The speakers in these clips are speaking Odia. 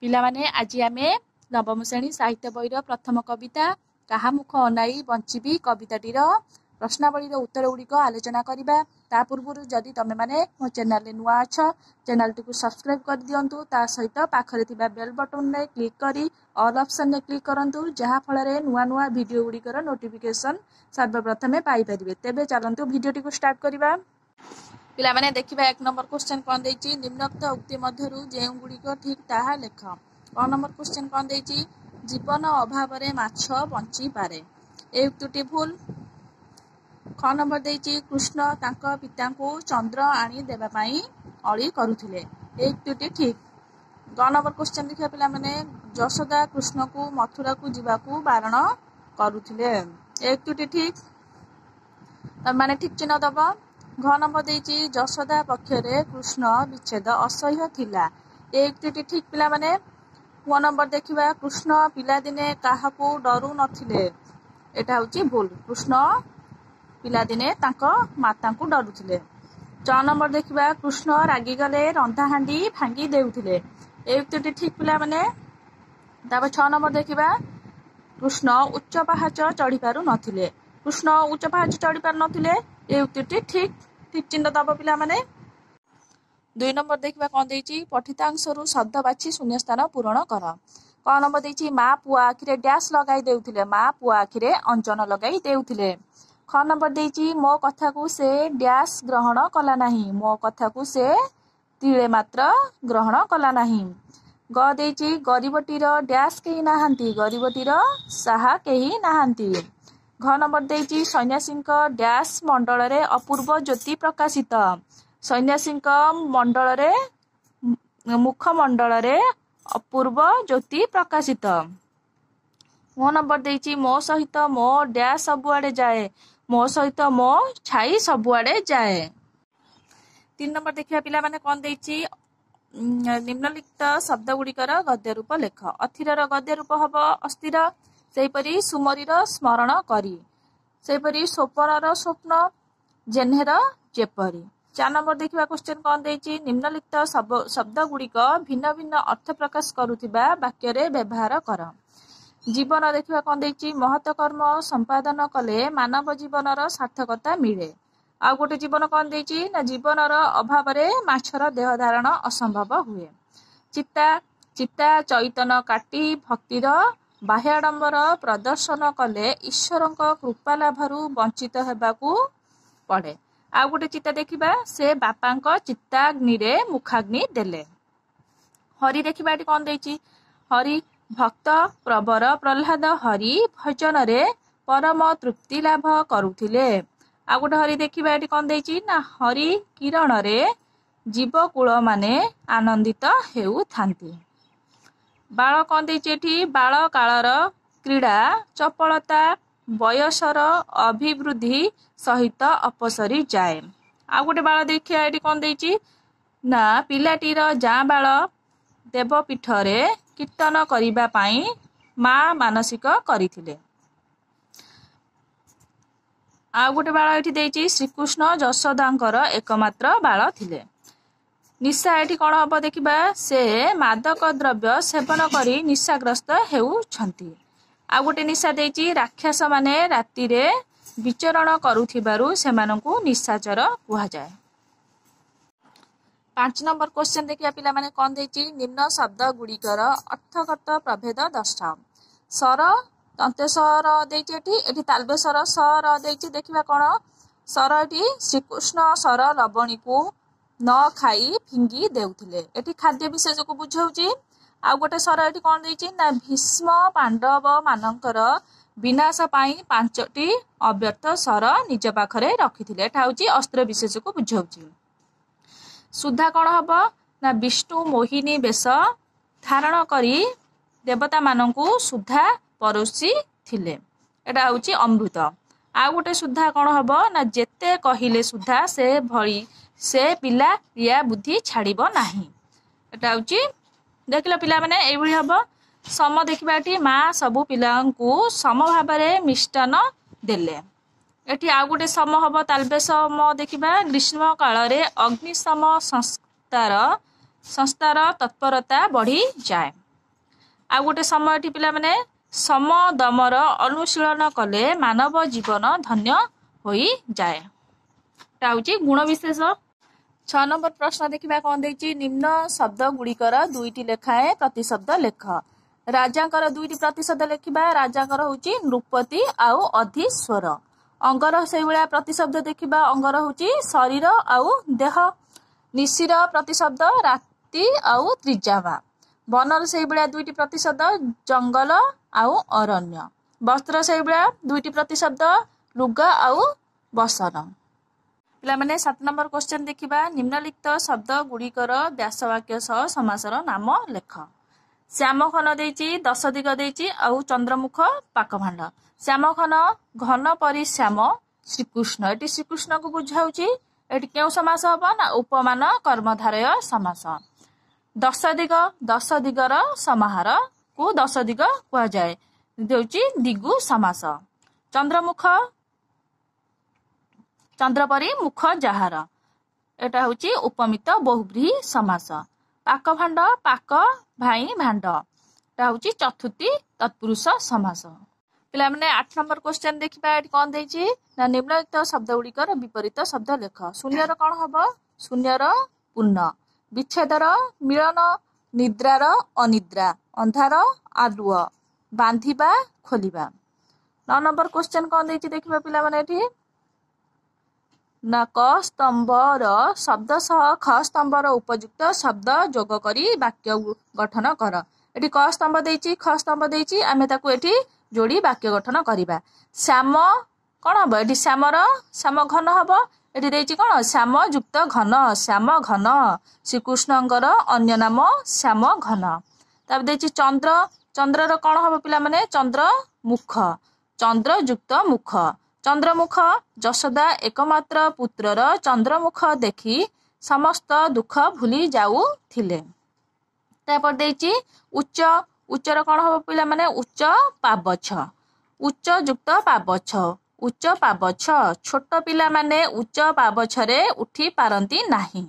ପିଲାମାନେ ଆଜି ଆମେ ନବମ ଶ୍ରେଣୀ ସାହିତ୍ୟ ବହିର ପ୍ରଥମ କବିତା କାହା ମୁଖ ଅନାଇ ବଞ୍ଚିବି କବିତାଟିର ପ୍ରଶ୍ନାବଳୀର ଉତ୍ତର ଗୁଡ଼ିକ ଆଲୋଚନା କରିବା। ତା ପୂର୍ବରୁ ଯଦି ତମେମାନେ ମୋ ଚ୍ୟାନେଲରେ ନୂଆ ଅଛ ଚ୍ୟାନେଲଟିକୁ ସବସ୍କ୍ରାଇବ୍ କରିଦିଅନ୍ତୁ। ତା ସହିତ ପାଖରେ ଥିବା ବେଲ୍ ବଟନରେ କ୍ଲିକ୍ କରି ଅଲ୍ ଅପସନରେ କ୍ଲିକ୍ କରନ୍ତୁ, ଯାହାଫଳରେ ନୂଆ ନୂଆ ଭିଡ଼ିଓ ଗୁଡ଼ିକର ନୋଟିଫିକେସନ୍ ସର୍ବପ୍ରଥମେ ପାଇପାରିବେ। ତେବେ ଚାଲନ୍ତୁ ଭିଡ଼ିଓଟିକୁ ଷ୍ଟାର୍ଟ କରିବା। ପିଲାମାନେ ଦେଖିବା 1 ନମ୍ବର କ୍ୱେଶ୍ଚନ୍ କ'ଣ ଦେଇଛି, ନିମ୍ନୋକ୍ତ ଉକ୍ତି ମଧ୍ୟରୁ ଯେଉଁଗୁଡ଼ିକ ଠିକ୍ ତାହା ଲେଖ। 1 ନମ୍ବର କ୍ୱେଶ୍ଚନ୍ କ'ଣ ଦେଇଛି, ଜୀବନ ଅଭାବରେ ମାଛ ବଞ୍ଚିପାରେ, ଏ ଉକ୍ତିଟି ଭୁଲ। খ ନମ୍ବର ଦେଇଛି, କୃଷ୍ଣ ତାଙ୍କ ପିତାଙ୍କୁ ଚନ୍ଦ୍ର ଆଣି ଦେବା ପାଇଁ ଅଳି କରୁଥିଲେ, ଏ ଉକ୍ତିଟି ଠିକ୍। ଗ ନମ୍ବର କ୍ୱେଶ୍ଚନ୍ ଦେଖିବା ପିଲାମାନେ, ଯଶୋଦା କୃଷ୍ଣକୁ ମଥୁରାକୁ ଯିବାକୁ ବାରଣ କରୁଥିଲେ, ଏ ଉକ୍ତିଟି ଠିକ୍। ତମେମାନେ ଠିକ୍ ଚିହ୍ନ ଦେବ। ଘ ନମ୍ବର ଦେଇଛି, ଯଶୋଦା ପକ୍ଷରେ କୃଷ୍ଣ ବିଚ୍ଛେଦ ଅସହ୍ୟ ଥିଲା, ଏ ଉକ୍ତିଟି ଠିକ୍ ପିଲାମାନେ। ଗ ନମ୍ବର ଦେଖିବା, କୃଷ୍ଣ ପିଲାଦିନେ କାହାକୁ ଡରୁ ନଥିଲେ, ଏଟା ହେଉଛି ଭୁଲ। କୃଷ୍ଣ ପିଲାଦିନେ ତାଙ୍କ ମାତାଙ୍କୁ ଡରୁଥିଲେ। ଚ ନମ୍ବର ଦେଖିବା, କୃଷ୍ଣ ରାଗିଗଲେ ରନ୍ଧାହାଣ୍ଡି ଭାଙ୍ଗି ଦେଉଥିଲେ, ଏ ଉକ୍ତିଟି ଠିକ୍ ପିଲାମାନେ। ତାପରେ 6 ନମ୍ବର ଦେଖିବା, କୃଷ୍ଣ ଉଚ୍ଚ ପାହାଚ ଚଢ଼ି ପାରୁ ନଥିଲେ, କୃଷ୍ଣ ଉଚ୍ଚ ପାହାଚ ଚଢ଼ି ପାରୁ ନଥିଲେ, ଏ ଉକ୍ତିଟି ଠିକ୍। ଠିକ୍ ଚିହ୍ନ ଦେବ ପିଲାମାନେ। 2 ନମ୍ବର ଦେଖିବା କ'ଣ ଦେଇଛି, ପଠିତାଂଶରୁ ଶବ୍ଦ ବାଛି ଶୂନ୍ୟସ୍ଥାନ ପୂରଣ କର। କ ନମ୍ବର ଦେଇଛି, ମା ପୁଅ ଆଖିରେ ଡ୍ୟାସ୍ ଲଗାଇ ଦେଉଥିଲେ, ମା ପୁଅ ଆଖିରେ ଅଞ୍ଜନ ଲଗାଇ ଦେଉଥିଲେ। ଖ ନମ୍ବର ଦେଇଛି, ମୋ କଥାକୁ ସେ ଡ୍ୟାସ୍ ଗ୍ରହଣ କଲା ନାହିଁ, ମୋ କଥାକୁ ସେ ତିଳେ ମାତ୍ର ଗ୍ରହଣ କଲା ନାହିଁ। ଗ ଦେଇଛି, ଗରିବଟିର ଡ୍ୟାସ୍ କେହି ନାହାନ୍ତି, ଗରିବଟିର ସାହା କେହି ନାହାନ୍ତି। ଘ ନମ୍ବର ଦେଇଛି, ସନ୍ନ୍ୟାସୀଙ୍କ ଡ୍ୟାସ୍ ମଣ୍ଡଳରେ ଅପୂର୍ବ ଜ୍ୟୋତି ପ୍ରକାଶିତ, ସନ୍ନ୍ୟାସୀଙ୍କ ମଣ୍ଡଳରେ ମୁଖମଣ୍ଡଳରେ ଅପୂର୍ବ ଜ୍ୟୋତି ପ୍ରକାଶିତ। ମୋ ନମ୍ବର ଦେଇଛି, ମୋ ସହିତ ମୋ ଡ୍ୟାସ୍ ସବୁଆଡ଼େ ଯାଏ, ମୋ ସହିତ ମୋ ଛାଇ ସବୁଆଡ଼େ ଯାଏ। 3 ନମ୍ବର ଦେଖିବା ପିଲାମାନେ କ'ଣ ଦେଇଛି, ନିମ୍ନଲିଖିତ ଶବ୍ଦ ଗୁଡ଼ିକର ଗଦ୍ୟ ରୂପ ଲେଖ। ଅଥିରର ଗଦ୍ୟ ରୂପ ହବ ଅସ୍ଥିର, ସେହିପରି ସୁମରିର ସ୍ମରଣ କରି, ସେହିପରି ସ୍ୱପନର ସ୍ୱପ୍ନ, ଜେହ୍ନେର ଯେପରି। 4 ନମ୍ବର ଦେଖିବା କ୍ୱେଶ୍ଚନ୍ କ'ଣ ଦେଇଛି, ନିମ୍ନଲିଖିତ ଶବ୍ଦ ଗୁଡ଼ିକ ଭିନ୍ନ ଭିନ୍ନ ଅର୍ଥ ପ୍ରକାଶ କରୁଥିବା ବାକ୍ୟରେ ବ୍ୟବହାର କର। ଜୀବନ ଦେଖିବା କ'ଣ ଦେଇଛି, ମହତ କର୍ମ ସମ୍ପାଦନ କଲେ ମାନବ ଜୀବନର ସାର୍ଥକତା ମିଳେ। ଆଉ ଗୋଟେ ଜୀବନ କ'ଣ ଦେଇଛି ନା, ଜୀବନର ଅଭାବରେ ମାଛର ଦେହ ଧାରଣ ଅସମ୍ଭବ ହୁଏ। ଚିତା ଚିତା ଚୈତନ କାଟି ଭକ୍ତିର ବାହ୍ୟାଡମ୍ବର ପ୍ରଦର୍ଶନ କଲେ ଈଶ୍ୱରଙ୍କ କୃପାଲାଭରୁ ବଞ୍ଚିତ ହେବାକୁ ପଡ଼େ। ଆଉ ଗୋଟେ ଚିତା ଦେଖିବା, ସେ ବାପାଙ୍କ ଚିତ୍ତାଗ୍ନିରେ ମୁଖାଗ୍ନି ଦେଲେ। ହରି ଦେଖିବା ଏଠି କ'ଣ ଦେଇଛି, ହରି ଭକ୍ତ ପ୍ରବର ପ୍ରହ୍ଲାଦ ହରି ଭଜନରେ ପରମ ତୃପ୍ତି ଲାଭ କରୁଥିଲେ। ଆଉ ଗୋଟେ ହରି ଦେଖିବା ଏଠି କ'ଣ ଦେଇଛି ନା, ହରି କିରଣରେ ଜୀବକୁଳମାନେ ଆନନ୍ଦିତ ହେଉଥାନ୍ତି। ବାଳ କ'ଣ ଦେଇଛି ଏଠି, ବାଳ କାଳର କ୍ରୀଡ଼ା ଚପଳତା ବୟସର ଅଭିବୃଦ୍ଧି ସହିତ ଅପସରି ଯାଏ। ଆଉ ଗୋଟେ ବାଳ ଦେଖିବା ଏଠି କ'ଣ ଦେଇଛି ନା, ପିଲାଟିର ଯାଁ ବାଳ ଦେବପୀଠରେ କୀର୍ତ୍ତନ କରିବା ପାଇଁ ମା ମାନସିକ କରିଥିଲେ। ଆଉ ଗୋଟେ ବାଳ ଏଠି ଦେଇଛି, ଶ୍ରୀକୃଷ୍ଣ ଯଶୋଦାଙ୍କର ଏକମାତ୍ର ବାଳ ଥିଲେ। ନିଶା ଏଠି କ'ଣ ହବ ଦେଖିବା, ସେ ମାଦକ ଦ୍ରବ୍ୟ ସେବନ କରି ନିଶାଗ୍ରସ୍ତ ହେଉଛନ୍ତି। ଆଉ ଗୋଟେ ନିଶା ଦେଇଛି, ରାକ୍ଷସମାନେ ରାତିରେ ବିଚରଣ କରୁଥିବାରୁ ସେମାନଙ୍କୁ ନିଶାଚର କୁହାଯାଏ। 5 ନମ୍ବର କ୍ୱେଶ୍ଚନ୍ ଦେଖିବା ପିଲାମାନେ କ'ଣ ଦେଇଛି, ନିମ୍ନ ଶବ୍ଦ ଗୁଡ଼ିକର ଅର୍ଥଗତ ପ୍ରଭେଦ ଦର୍ଶାଅ। ସର ଦନ୍ତେସର ଦେଇଛି ଏଠି ତାଲବେସର ସର ଦେଇଛି। ଦେଖିବା କ'ଣ, ସର ଏଠି ଶ୍ରୀକୃଷ୍ଣ ସର ଲବଣୀକୁ ନ ଖାଇ ଫିଙ୍ଗି ଦେଉଥିଲେ, ଏଠି ଖାଦ୍ୟ ବିଶେଷକୁ ବୁଝାଉଛି। ଆଉ ଗୋଟେ ସର ଏଠି କ'ଣ ଦେଇଛି ନା, ଭୀଷ୍ମ ପାଣ୍ଡବ ମାନଙ୍କର ବିନାଶ ପାଇଁ 5ଟି ଅବ୍ୟର୍ଥ ସର ନିଜ ପାଖରେ ରଖିଥିଲେ, ଏଟା ହେଉଛି ଅସ୍ତ୍ର ବିଶେଷକୁ ବୁଝାଉଛି। ସୁଧା କ'ଣ ହବ ନା, ବିଷ୍ଣୁ ମୋହିନୀ ବେଶ ଧାରଣ କରି ଦେବତାମାନଙ୍କୁ ସୁଧା ପରୋଷି ଥିଲେ, ଏଟା ହେଉଛି ଅମୃତ। ଆଉ ଗୋଟେ ସୁଧା କ'ଣ ହବ ନା, ଯେତେ କହିଲେ ସୁଧା ସେ ଭଳି ସେ ପିଲା ରିଆ ବୁଦ୍ଧି ଛାଡ଼ିବ ନାହିଁ, ଏଟା ହେଉଛି। ଦେଖିଲ ପିଲାମାନେ ଏଇଭଳି ହବ। ସମ ଦେଖିବା ଏଠି, ମା ସବୁ ପିଲାଙ୍କୁ ସମ ଭାବରେ ମିଷ୍ଟାନ ଦେଲେ, ଏଠି ଆଉ ଗୋଟେ ସମ ହବ ତାଲବେସମ ଦେଖିବା, ଗ୍ରୀଷ୍ମ କାଳରେ ଅଗ୍ନିଶମ ସଂସ୍ଥାର ତତ୍ପରତା ବଢ଼ିଯାଏ। ଆଉ ଗୋଟେ ସମୟଟି ପିଲାମାନେ ସମଦମର ଅନୁଶୀଳନ କଲେ ମାନବ ଜୀବନ ଧନ୍ୟ ହୋଇଯାଏ। ଏଟା ହେଉଛି ଗୁଣ ବିଶେଷ। 6 ନମ୍ବର ପ୍ରଶ୍ନ ଦେଖିବା କଣ ଦେଇଛି। ନିମ୍ନ ଶବ୍ଦ ଗୁଡ଼ିକର 2ଟି ଲେଖାଏଁ ପ୍ରତିଶବ୍ଦ ଲେଖ। ରାଜାଙ୍କର 2ଟି ପ୍ରତିଶବ୍ଦ ଲେଖିବା। ରାଜାଙ୍କର ହେଉଛି ନୃପତି ଆଉ ଅଧିସ୍ୱର। ଅଙ୍ଗର ସେଇଭଳିଆ ପ୍ରତିଶବ୍ଦ ଦେଖିବା। ଅଙ୍ଗର ହେଉଛି ଶରୀର ଆଉ ଦେହ। ନିଶିର ପ୍ରତିଶବ୍ଦ ରାତି ଆଉ ତ୍ରିଜାମା। ବନର ସେଇଭଳିଆ 2ଟି ପ୍ରତିଶବ୍ଦ ଜଙ୍ଗଲ ଆଉ ଅରଣ୍ୟ। ବସ୍ତ୍ର ସେଇଭଳିଆ 2ଟି ପ୍ରତିଶବ୍ଦ ଲୁଗା ଆଉ ବସନ। ପିଲାମାନେ 7 ନମ୍ବର କ୍ୱେଶ୍ଚନ ଦେଖିବା। ନିମ୍ନଲିଖିତ ଶବ୍ଦ ଗୁଡ଼ିକର ବ୍ୟାସବାକ୍ୟ ସହ ସମାସର ନାମ ଲେଖ। ଶ୍ୟାମଘନ ଦେଇଛି, 10 ଦିଗ ଦେଇଛି ଆଉ ଚନ୍ଦ୍ରମୁଖ ପାକଭାଣ୍ଡ। ଶ୍ୟାମଘନ ଘନ ପରି ଶ୍ୟାମ ଶ୍ରୀକୃଷ୍ଣ। ଏଠି ଶ୍ରୀକୃଷ୍ଣକୁ ବୁଝାଉଛି। ଏଠି କେଉଁ ସମାସ ହବ ନା ଉପମାନ କର୍ମଧାରୟ ସମାସ। 10 ଦିଗ, 10 ଦିଗର ସମାହାର କୁ 10 ଦିଗ କୁହାଯାଏ। ହେଉଛି ଦିଗୁ ସମାସ। ଚନ୍ଦ୍ରମୁଖ ଚନ୍ଦ୍ର ପରି ମୁଖ ଯାହାର। ଏଟା ହେଉଛି ଉପମିତ ବହୁବ୍ରୀହି ସମାସ। ପାକଭାଣ୍ଡ ପାକ ଭାଇ ଭାଣ୍ଡ। ଏଟା ହେଉଛି ଚତୁର୍ଥୀ ତତ୍ପୁରୁଷ ସମାସ। ପିଲାମାନେ 8 ନମ୍ବର କ୍ୱେଶ୍ଚନ ଦେଖିବା। ଏଠି କଣ ଦେଇଛି ନା ନିମ୍ନଲିଖିତ ଶବ୍ଦ ଗୁଡ଼ିକର ବିପରୀତ ଶବ୍ଦ ଲେଖ। ଶୂନ୍ୟର କଣ ହବ? ଶୂନ୍ୟର ପୂର୍ଣ୍ଣ। ବିଚ୍ଛେଦର ମିଳନ। ନିଦ୍ରାର ଅନିଦ୍ରା। ଅନ୍ଧାର ଆଲୁଅ। ବାନ୍ଧିବା ଖୋଲିବା। 9 ନମ୍ବର କ୍ୱେଶ୍ଚନ କଣ ଦେଇଛି ଦେଖିବା ପିଲାମାନେ। ଏଠି ନା କ ସ୍ତମ୍ଭର ଶବ୍ଦ ସହ ଖ ସ୍ତମ୍ଭର ଉପଯୁକ୍ତ ଶବ୍ଦ ଯୋଗ କରି ବାକ୍ୟ ଗଠନ କର। ଏଠି କ ସ୍ତମ୍ଭ ଦେଇଛି, ଖ ସ୍ତମ୍ଭ ଦେଇଛି। ଆମେ ତାକୁ ଏଠି ଯୋଡ଼ି ବାକ୍ୟ ଗଠନ କରିବା। ଶ୍ୟାମ କଣ ହବ? ଏଠି ଶ୍ୟାମର ଶ୍ୟାମ ଘନ ହବ। ଏଠି ଦେଇଛି କଣ? ଶ୍ୟାମ ଯୁକ୍ତ ଘନ। ଶ୍ୟାମ ଘନ। ଶ୍ରୀକୃଷ୍ଣଙ୍କର ଅନ୍ୟ ନାମ ଶ୍ୟାମ ଘନ। ତାପରେ ଦେଇଛି ଚନ୍ଦ୍ର। ଚନ୍ଦ୍ରର କଣ ହବ ପିଲାମାନେ? ଚନ୍ଦ୍ର ମୁଖ। ଚନ୍ଦ୍ର ଯୁକ୍ତ ମୁଖ। ଚନ୍ଦ୍ରମୁଖ ଯଶୋଦା ଏକମାତ୍ର ପୁତ୍ରର ଚନ୍ଦ୍ରମୁଖ ଦେଖି ସମସ୍ତ ଦୁଃଖ ଭୁଲି ଯାଉଥିଲେ। ତାପରେ ଦେଇଛି ଉଚ୍ଚ। ଉଚ୍ଚର କଣ ହବ ପିଲାମାନେ? ଉଚ୍ଚ ପାବଛ। ଉଚ୍ଚ ଯୁକ୍ତ ପାବଛ। ଉଚ୍ଚ ପାବଛ। ଛୋଟ ପିଲାମାନେ ଉଚ୍ଚ ପାବଛରେ ଉଠି ପାରନ୍ତି ନାହିଁ।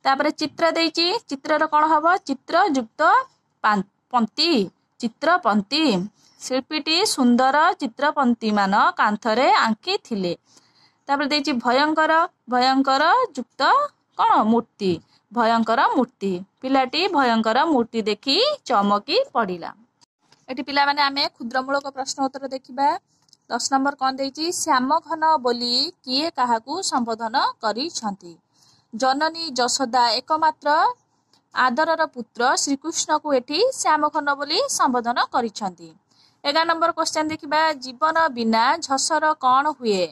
ତାପରେ ଚିତ୍ର ଦେଇଛି। ଚିତ୍ରର କଣ ହବ? ଚିତ୍ର ଯୁକ୍ତ ପନ୍ତି। ଚିତ୍ରପନ୍ତି। ଶିଳ୍ପୀଟି ସୁନ୍ଦର ଚିତ୍ରପନ୍ତିମାନ କାନ୍ଥରେ ଆଙ୍କିଥିଲେ। ତାପରେ ଦେଇଛି ଭୟଙ୍କର। ଭୟଙ୍କର ଯୁକ୍ତ କଣ? ମୂର୍ତ୍ତି। ଭୟଙ୍କର ମୂର୍ତ୍ତି। ପିଲାଟି ଭୟଙ୍କର ମୂର୍ତ୍ତି ଦେଖି ଚମକି ପଡ଼ିଲା। ଏଠି ପିଲାମାନେ ଆମେ କ୍ଷୁଦ୍ରମୂଳକ ପ୍ରଶ୍ନ ଉତ୍ତର ଦେଖିବା। 10 ନମ୍ବର କଣ ଦେଇଛି? ଶ୍ୟାମଘନ ବୋଲି କିଏ କାହାକୁ ସମ୍ବୋଧନ କରିଛନ୍ତି? ଜନନୀ ଯଶୋଦା ଏକମାତ୍ର ଆଦରର ପୁତ୍ର ଶ୍ରୀକୃଷ୍ଣକୁ ଏଠି ଶ୍ୟାମଘନ ବୋଲି ସମ୍ବୋଧନ କରିଛନ୍ତି। 11 ନମ୍ବର କ୍ୱେଶ୍ଚନ ଦେଖିବା। ଜୀବନ ବିନା ଝଷର କଣ ହୁଏ?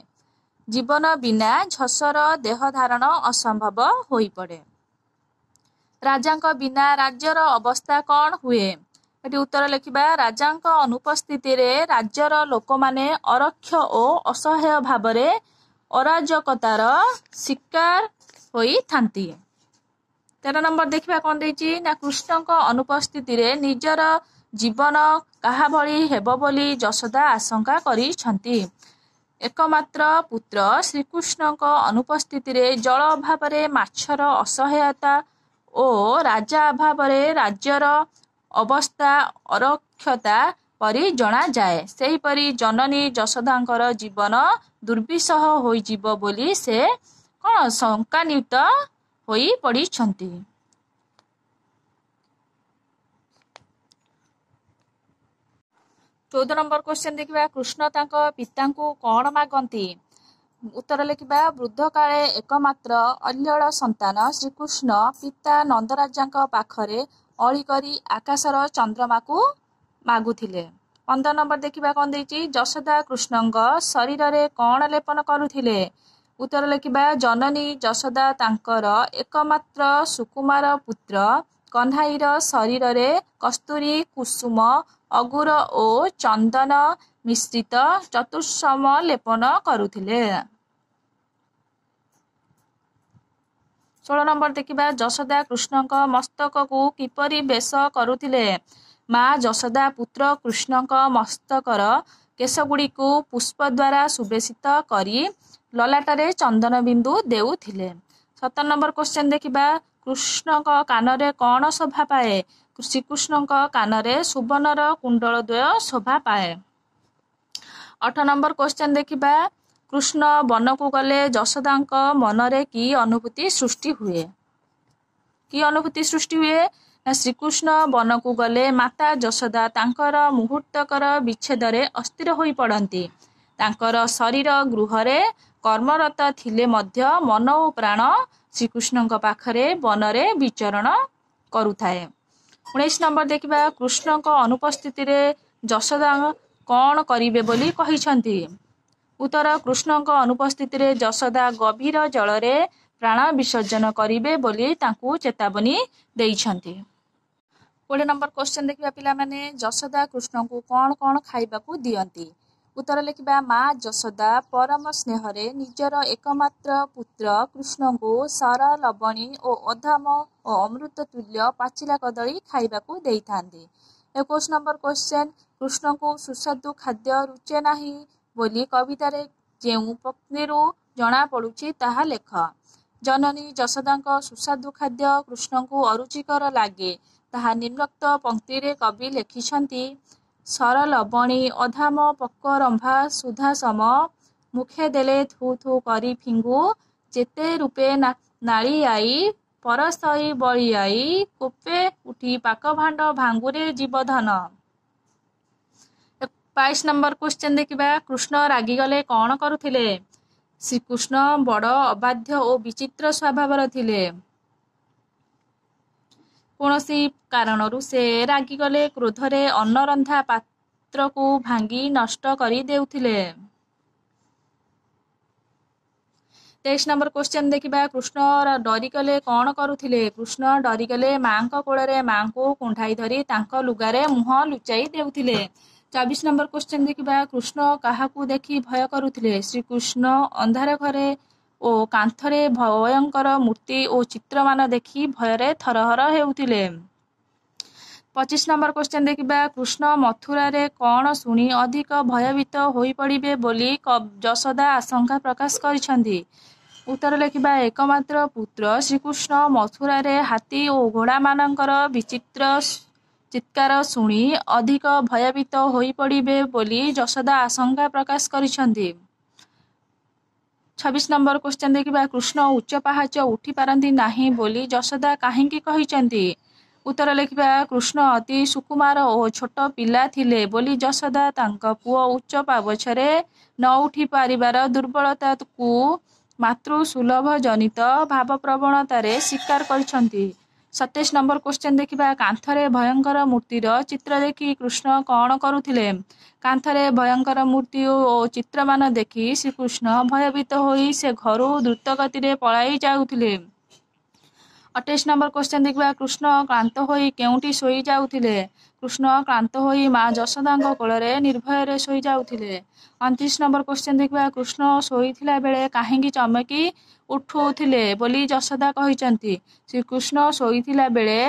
ଜୀବନ ବିନା ଝଷର ଦେହ ଧାରଣ ଅସମ୍ଭବ ହୋଇପଡ଼େ। ରାଜାଙ୍କ ବିନା ରାଜ୍ୟର ଅବସ୍ଥା କଣ ହୁଏ? ଏଠି ଉତ୍ତର ଲେଖିବା। ରାଜାଙ୍କ ଅନୁପସ୍ଥିତିରେ ରାଜ୍ୟର ଲୋକମାନେ ଅରକ୍ଷ ଓ ଅସହାୟ ଭାବରେ ଅରାଜକତାର ଶିକାର ହୋଇଥାନ୍ତି। 13 ନମ୍ବର ଦେଖିବା କଣ ଦେଇଛି ନା କୃଷ୍ଣଙ୍କ ଅନୁପସ୍ଥିତିରେ ନିଜର ଜୀବନ କାହା ଭଳି ହେବ ବୋଲି ଯଶୋଦା ଆଶଙ୍କା କରିଛନ୍ତି। ଏକମାତ୍ର ପୁତ୍ର ଶ୍ରୀକୃଷ୍ଣଙ୍କ ଅନୁପସ୍ଥିତିରେ ଜଳ ଅଭାବରେ ମାଛର ଅସହାୟତା ଓ ରାଜା ଅଭାବରେ ରାଜ୍ୟର ଅବସ୍ଥା ଅରକ୍ଷତା ପରି ଜଣାଯାଏ। ସେହିପରି ଜନନୀ ଯଶୋଦାଙ୍କର ଜୀବନ ଦୁର୍ବିସହ ହୋଇଯିବ ବୋଲି ସେ କଣ ଶଙ୍କାନ୍ୱିତ ହୋଇ ପଡ଼ିଛନ୍ତି। 14 ନମ୍ବର କ୍ୱେଶ୍ଚନ ଦେଖିବା। କୃଷ୍ଣ ତାଙ୍କ ପିତାଙ୍କୁ କଣ ମାଗନ୍ତି? ଉତ୍ତର ଲେଖିବା। ବୃଦ୍ଧ କାଳେ ଏକମାତ୍ର ଅଲ୍ଲଳ ସନ୍ତାନ ଶ୍ରୀକୃଷ୍ଣ ପିତା ନନ୍ଦରାଜାଙ୍କ ପାଖରେ ଅଳି କରି ଆକାଶର ଚନ୍ଦ୍ରମାକୁ ମାଗୁଥିଲେ। 15 ନମ୍ବର ଦେଖିବା କଣ ଦେଇଛି। ଯଶୋଦା କୃଷ୍ଣଙ୍କ ଶରୀରରେ କଣ ଲେପନ କରୁଥିଲେ? ଉତ୍ତର ଲେଖିବା। ଜନନୀ ଯଶୋଦା ତାଙ୍କର ଏକମାତ୍ର ସୁକୁମାର ପୁତ୍ର କହ୍ନାଇର ଶରୀରରେ କସ୍ତୁରୀ କୁସୁମ ଅଗୁର ଓ ଚନ୍ଦନ ମିଶ୍ରିତ ଚତୁଃସମ ଲେପନ କରୁଥିଲେ। 16 ନମ୍ବର ଦେଖିବା। ଯଶୋଦା କୃଷ୍ଣଙ୍କ ମସ୍ତକକୁ କିପରି ବେଶ କରୁଥିଲେ? ମା ଯଶୋଦା ପୁତ୍ର କୃଷ୍ଣଙ୍କ ମସ୍ତକର କେଶଗୁଡ଼ିକୁ ପୁଷ୍ପ ଦ୍ୱାରା ସୁବେଶିତ କରି ଲଲାଟରେ ଚନ୍ଦନ ବିନ୍ଦୁ ଦେଉଥିଲେ। 17 ନମ୍ବର କ୍ୱେଶ୍ଚନ ଦେଖିବା। କୃଷ୍ଣଙ୍କ କାନରେ କଣ ଶୋଭା ପାଏ? ଶ୍ରୀକୃଷ୍ଣଙ୍କ କାନରେ ସୁବର୍ଣ୍ଣର କୁଣ୍ଡଳ ଦ୍ୱୟ ଶୋଭା ପାଏ। 8 ନମ୍ବର କ୍ୱେଶ୍ଚନ ଦେଖିବା। କୃଷ୍ଣ ବନକୁ ଗଲେ ଯଶୋଦାଙ୍କ ମନରେ କି ଅନୁଭୂତି ସୃଷ୍ଟି ହୁଏ? କି ଅନୁଭୂତି ସୃଷ୍ଟି ହୁଏ? ନା ଶ୍ରୀକୃଷ୍ଣ ବନକୁ ଗଲେ ମାତା ଯଶୋଦା ତାଙ୍କର ମୁହୂର୍ତ୍ତକର ବିଚ୍ଛେଦରେ ଅସ୍ଥିର ହୋଇ ପଡ଼ନ୍ତି। ତାଙ୍କର ଶରୀର ଗୃହରେ କର୍ମରତ ଥିଲେ ମଧ୍ୟ ମନ ଓ ପ୍ରାଣ ଶ୍ରୀକୃଷ୍ଣଙ୍କ ପାଖରେ ବନରେ ବିଚରଣ କରୁଥାଏ। 19 ନମ୍ବର ଦେଖିବା। କୃଷ୍ଣଙ୍କ ଅନୁପସ୍ଥିତିରେ ଯଶୋଦା କ'ଣ କରିବେ ବୋଲି କହିଛନ୍ତି? ଉତ୍ତର, କୃଷ୍ଣଙ୍କ ଅନୁପସ୍ଥିତିରେ ଯଶୋଦା ଗଭୀର ଜଳରେ ପ୍ରାଣ ବିସର୍ଜନ କରିବେ ବୋଲି ତାଙ୍କୁ ଚେତାବନୀ ଦେଇଛନ୍ତି। 20 ନମ୍ବର କ୍ୱେଶ୍ଚନ ଦେଖିବା ପିଲାମାନେ। ଯଶୋଦା କୃଷ୍ଣଙ୍କୁ କ'ଣ କ'ଣ ଖାଇବାକୁ ଦିଅନ୍ତି? ଉତ୍ତର ଲେଖିବା। ମା ଯଶୋଦା ପରମ ସ୍ନେହରେ ନିଜର ଏକମାତ୍ର ପୁତ୍ର କୃଷ୍ଣଙ୍କୁ ସର, ଲବଣୀ ଓ ଅଧାମ ଓ ଅମୃତ ତୁଲ୍ୟ ପାଚିଲା କଦଳୀ ଖାଇବାକୁ ଦେଇଥାନ୍ତି। 21 ନମ୍ବର କ୍ୱେଶ୍ଚନ। କୃଷ୍ଣଙ୍କୁ ସୁସ୍ୱାଦୁ ଖାଦ୍ୟ ରୁଚେ ନାହିଁ ବୋଲି କବିତାରେ ଯେଉଁ ପଂକ୍ତିରୁ ଜଣାପଡ଼ୁଛି ତାହା ଲେଖ। ଜନନୀ ଯଶୋଦାଙ୍କ ସୁସ୍ୱାଦୁ ଖାଦ୍ୟ କୃଷ୍ଣଙ୍କୁ ଅରୁଚିକର ଲାଗେ ତାହା ନିମ୍ନୋକ୍ତ ପଂକ୍ତିରେ କବି ଲେଖିଛନ୍ତି। ସର, ଲବଣୀ, ଅଧାମ, ପକ୍ୱରମ୍ଭା ସୁଧାସମ, ମୁଖେ ଦେଲେ ଥୁ ଥୁ କରି ଫିଙ୍ଗୁ, ଯେତେ ରୂପେ ନାଳିଆଇ, ପରସଇ ବଳିଆଇ, କୋପେ ଉଠି ପାକଭାଣ୍ଡ ଭାଙ୍ଗୁରେ ଜୀବଧନ। 22 ନମ୍ବର କ୍ୱେଶ୍ଚନ ଦେଖିବା। କୃଷ୍ଣ ରାଗିଗଲେ କ'ଣ କରୁଥିଲେ? ଶ୍ରୀକୃଷ୍ଣ ବଡ଼ ଅବାଧ୍ୟ ଓ ବିଚିତ୍ର ସ୍ୱଭାବର ଥିଲେ। କୌଣସି କାରଣରୁ ସେ ରାଗିଗଲେ କ୍ରୋଧରେ ଅନ୍ନରନ୍ଧା ପାତ୍ରକୁ ଭାଙ୍ଗି ନଷ୍ଟ କରି ଦେଉଥିଲେ। 23 ନମ୍ବର କ୍ୱେଶ୍ଚନ ଦେଖିବା। କୃଷ୍ଣ ଡରିଗଲେ କ'ଣ କରୁଥିଲେ? କୃଷ୍ଣ ଡରିଗଲେ ମାଙ୍କ କୋଳରେ ମାଙ୍କୁ କୁଣ୍ଢାଇ ଧରି ତାଙ୍କ ଲୁଗାରେ ମୁହଁ ଲୁଚାଇ ଦେଉଥିଲେ। 24 ନମ୍ବର କ୍ୱେଶ୍ଚନ ଦେଖିବା। କୃଷ୍ଣ କାହାକୁ ଦେଖି ଭୟ କରୁଥିଲେ? ଶ୍ରୀକୃଷ୍ଣ ଅନ୍ଧାର ଘରେ ଓ କାନ୍ଥରେ ଭୟଙ୍କର ମୂର୍ତ୍ତି ଓ ଚିତ୍ରମାନ ଦେଖି ଭୟରେ ଥରହର ହେଉଥିଲେ। 25 ନମ୍ବର କ୍ୱେଶ୍ଚନ ଦେଖିବା। କୃଷ୍ଣ ମଥୁରାରେ କ'ଣ ଶୁଣି ଅଧିକ ଭୟଭୀତ ହୋଇପଡ଼ିବେ ବୋଲି ଯଶୋଦା ଆଶଙ୍କା ପ୍ରକାଶ କରିଛନ୍ତି? ଉତ୍ତର ଲେଖିବା। ଏକମାତ୍ର ପୁତ୍ର ଶ୍ରୀକୃଷ୍ଣ ମଥୁରାରେ ହାତୀ ଓ ଘୋଡ଼ାମାନଙ୍କର ବିଚିତ୍ର ଚିତ୍କାର ଶୁଣି ଅଧିକ ଭୟଭୀତ ହୋଇପଡ଼ିବେ ବୋଲି ଯଶୋଦା ଆଶଙ୍କା ପ୍ରକାଶ କରିଛନ୍ତି। 26 ନମ୍ବର କ୍ୱେଶ୍ଚନ ଦେଖିବା। କୃଷ୍ଣ ଉଚ୍ଚ ପାହାଚ ଉଠି ପାରନ୍ତି ନାହିଁ ବୋଲି ଯଶୋଦା କାହିଁକି କହିଛନ୍ତି? ଉତ୍ତର ଲେଖିବା। କୃଷ୍ଣ ଅତି ସୁକୁମାର ଓ ଛୋଟ ପିଲା ଥିଲେ ବୋଲି ଯଶୋଦା ତାଙ୍କ ପୁଅ ଉଚ୍ଚ ପାବଛରେ ନ ଉଠି ପାରିବାର ଦୁର୍ବଳତାକୁ ମାତୃସୁଲଭ ଜନିତ ଭାବପ୍ରବଣତାରେ ସ୍ୱୀକାର କରିଛନ୍ତି। 27 ନମ୍ବର କ୍ୱେଶ୍ଚନ ଦେଖିବା। କାନ୍ଥରେ ଭୟଙ୍କର ମୂର୍ତ୍ତିର ଚିତ୍ର ଦେଖି କୃଷ୍ଣ କ'ଣ କରୁଥିଲେ? କାନ୍ଥରେ ଭୟଙ୍କର ମୂର୍ତ୍ତି ଓ ଚିତ୍ରମାନ ଦେଖି ଶ୍ରୀକୃଷ୍ଣ ଭୟଭୀତ ହୋଇ ସେ ଘରୁ ଦ୍ରୁତଗତିରେ ପଳାଇ ଯାଉଥିଲେ। 28 ନମ୍ବର କ୍ୱେଶ୍ଚନ ଦେଖିବା। କୃଷ୍ଣ କ୍ଳାନ୍ତ ହୋଇ କେଉଁଠି ଶୋଇ ଯାଉଥିଲେ? କୃଷ୍ଣ କ୍ଳାନ୍ତ ହୋଇ ମା ଯଶୋଦାଙ୍କ କୋଳରେ ନିର୍ଭୟରେ ଶୋଇ ଯାଉଥିଲେ। 29 ନମ୍ବର କ୍ୱେଶ୍ଚନ ଦେଖିବା। କୃଷ୍ଣ ଶୋଇଥିଲା ବେଳେ କାହିଁକି ଚମକି ଉଠୁଥିଲେ ବୋଲି ଯଶୋଦା କହିଛନ୍ତି? ଶ୍ରୀକୃଷ୍ଣ ଶୋଇଥିଲା ବେଳେ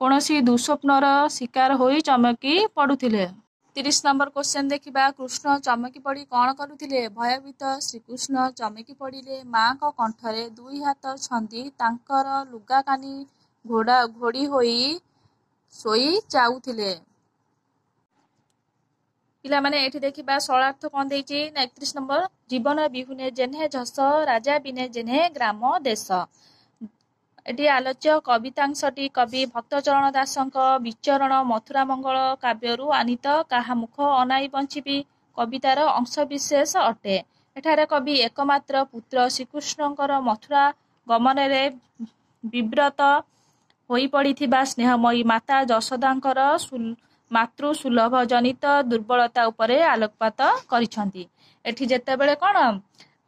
କୌଣସି ଦୁଃସ୍ୱପ୍ନର ଶିକାର ହୋଇ ଚମକି ପଡ଼ୁଥିଲେ। 30 ନମ୍ବର କ୍ୱେଶ୍ଚନ ଦେଖିବା। କୃଷ୍ଣ ଚମକି ପଡ଼ି କ'ଣ କରୁଥିଲେ? ଭୟଭୀତ ଶ୍ରୀକୃଷ୍ଣ ଚମକି ପଡ଼ିଲେ ମାଙ୍କ କଣ୍ଠରେ ଦୁଇ ହାତ ଛନ୍ଦି ତାଙ୍କର ଲୁଗାକାନି ଘୋଡ଼ି ହୋଇ ଶୋଇ ଯାଉଥିଲେ। ପିଲାମାନେ ଏଠି ଦେଖିବା ସରଳାର୍ଥ କ'ଣ ଦେଇଛି ନା 31 ନମ୍ବର। ଜୀବନ ବିହୁନେ ଯେହ୍ନେ ଯଶ, ରାଜା ବିନେ ଯେହ୍ନେ ଗ୍ରାମ ଦେଶ। ଏଠି ଆଲୋଚ୍ୟ କବିତାଂଶଟି କବି ଭକ୍ତଚରଣ ଦାସଙ୍କ ବିଚରଣ ମଥୁରା ମଙ୍ଗଳ କାବ୍ୟରୁ ଆନୀତ କାହା ମୁଖ ଅନାଇ ବଞ୍ଚିବି କବିତାର ଅଂଶବିଶେଷ ଅଟେ। ଏଠାରେ କବି ଏକମାତ୍ର ପୁତ୍ର ଶ୍ରୀକୃଷ୍ଣଙ୍କର ମଥୁରା ଗମନରେ ବିବ୍ରତ ହୋଇପଡ଼ିଥିବା ସ୍ନେହମୟୀ ମାତା ଯଶୋଦାଙ୍କର ମାତୃସୁଲଭ ଜନିତ ଦୁର୍ବଳତା ଉପରେ ଆଲୋକପାତ କରିଛନ୍ତି। ଏଠି ଯେତେବେଳେ କ'ଣ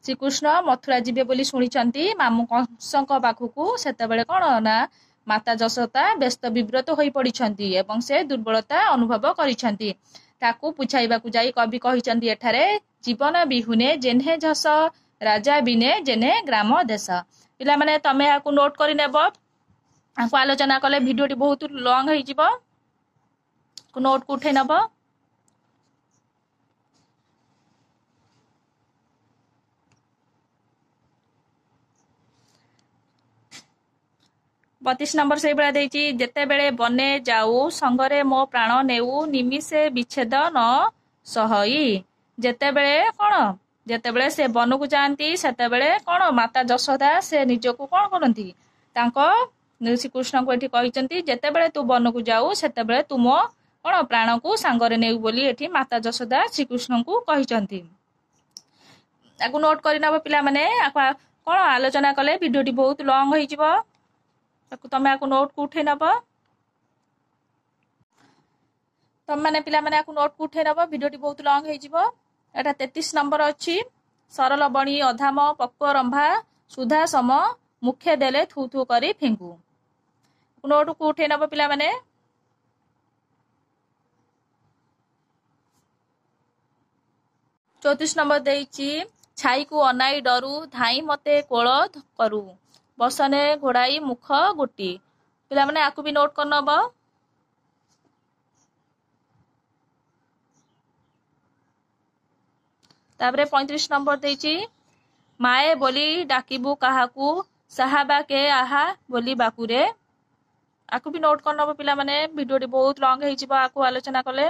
ଶ୍ରୀକୃଷ୍ଣ ମଥୁରା ଯିବେ ବୋଲି ଶୁଣିଛନ୍ତି ମାମୁଁ କଂସଙ୍କ ପାଖକୁ, ସେତେବେଳେ କ'ଣ ନା ମାତା ଯଶୋଦା ବ୍ୟସ୍ତ ବିବ୍ରତ ହୋଇପଡ଼ିଛନ୍ତି ଏବଂ ସେ ଦୁର୍ବଳତା ଅନୁଭବ କରିଛନ୍ତି। ତାକୁ ବୁଝାଇବାକୁ ଯାଇ କବି କହିଛନ୍ତି ଏଠାରେ ଜୀବନ ବିହୁନେ ଯେହ୍ନେ ଯଶ, ରାଜା ବିନେ ଯେହ୍ନେ ଗ୍ରାମ ଦେଶ। ପିଲାମାନେ ତମେ ଏହାକୁ ନୋଟ୍ କରିନେବ। ଆକୁ ଆଲୋଚନା କଲେ ଭିଡ଼ିଓଟି ବହୁତ ଲଙ୍ଗ ହେଇଯିବ। ନୋଟକୁ ଉଠେଇ ନେବ। 32 नंबर से बेला देइची जेतेबेले बने जाऊ संगरे मो प्राण नेऊ निमिषे विच्छेद न सहई। जेतेबेले कौन जेतेबेले से बनकु जाती सेतेबेले कौन माता जशोदा से निजको कौन करती तांको श्रीकृष्ण को एठी कहिचंती जेतेबेले तू बनकु जाऊ सेतेबेले तुम कौन प्राण को सांगरे नेऊ बोली एठी माता जशोदा श्रीकृष्ण को कहिचंती। आकु नोट करनब पिला माने कौन आलोचना कले भिडियोटी बहुत लंग होई जिवो तमें आपको नोट को उठे नब तुम मैंने पिला माने आपको नोट को उठे नब भिडियोटी बहुत लंग हो। एटा 33 नंबर अच्छी सरल बणी अधाम पक्व रंभा सुधा सम मुखे देले थू थू करी फिंगू। नोट को उठे नब पिला माने 34 नंबर देइची छाई को अनाई डरू धाई मते कोल करू बसने घोड़ाई मुख गोटी। पिला माने आकु भी नोट कर नब। तापरे 35 नंबर देइची माए बोली डाकिबू काहाकू साहाबा के आहा बोली बाकुरे। आकु भी नोट कर नब पिला माने वीडियोटी बहुत लंग होई जिवो आकु आलोचना कले।